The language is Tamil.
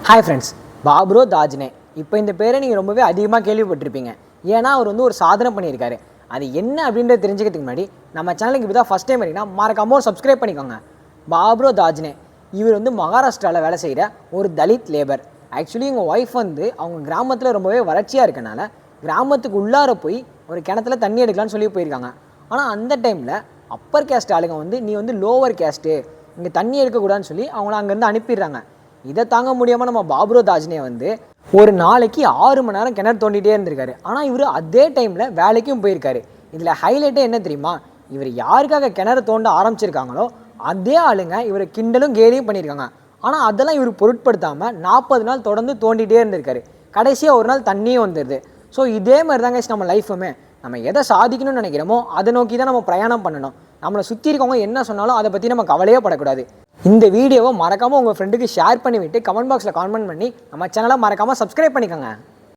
Hi friends, பாப்ரோ தாஜ்னே. இப்போ இந்த பேரை நீங்கள் ரொம்பவே அதிகமாக கேள்விப்பட்டிருப்பீங்க. ஏன்னா அவர் ஒரு சாதனை பண்ணியிருக்காரு. அது என்ன அப்படின்றத தெரிஞ்சுக்கிறதுக்கு முன்னாடி நம்ம சேனலுக்கு இப்போ தான் ஃபஸ்ட் டைம் வரீங்கன்னா மறக்காம சப்ஸ்கிரைப் பண்ணிக்கோங்க. பாப்ரோ தாஜ்னே இவர் மகாராஷ்டிராவில் வேலை செய்கிற ஒரு தலித் லேபர். ஆக்சுவலி உங்கள் ஒய்ஃப் அவங்க கிராமத்தில் ரொம்பவே வறட்சியாக இருக்கனால கிராமத்துக்கு உள்ளார போய் ஒரு கிணத்துல தண்ணி எடுக்கலான்னு சொல்லி போயிருக்காங்க. ஆனால் அந்த டைமில் அப்பர் கேஸ்ட் ஆளுங்க நீ லோவர் கேஸ்ட்டு, இங்கே தண்ணி எடுக்கக்கூடாதுன்னு சொல்லி அவங்கள அங்கேருந்து அனுப்பிடுறாங்க. இதை தாங்க முடியாமல் நம்ம பாப்ரோ தாஜ்னே ஒரு நாளைக்கு 6 மணி நேரம் கிணறு தோண்டிகிட்டே இருந்திருக்காரு. ஆனால் இவர் அதே டைமில் வேலைக்கும் போயிருக்காரு. இதில் ஹைலைட்டே என்ன தெரியுமா? இவர் யாருக்காக கிணறு தோண்ட ஆரம்பிச்சிருக்காங்களோ அதே ஆளுங்க இவர் கிண்டலும் கேலியும் பண்ணியிருக்காங்க. ஆனால் அதெல்லாம் இவர் பொருட்படுத்தாமல் 40 நாள் தொடர்ந்து தோண்டிகிட்டே இருந்திருக்காரு. கடைசியாக ஒரு நாள் தண்ணியும் வந்துடுது. ஸோ இதே மாதிரி தாங்க நம்ம லைஃபுமே. நம்ம எதை சாதிக்கணும்னு நினைக்கிறோமோ அதை நோக்கி தான் நம்ம பிரயாணம் பண்ணணும். நம்மளை சுற்றி இருக்கவங்க என்ன சொன்னாலும் அதை பற்றி நம்ம கவலையே படக்கூடாது. இந்த வீடியோவை மறக்காமல் உங்கள் ஃப்ரெண்டுக்கு ஷேர் பண்ணிவிட்டு கமெண்ட் பாக்ஸில் காமெண்ட் பண்ணி நம்ம சேனலை மறக்காமல் சப்ஸ்கிரைப் பண்ணிக்கோங்க.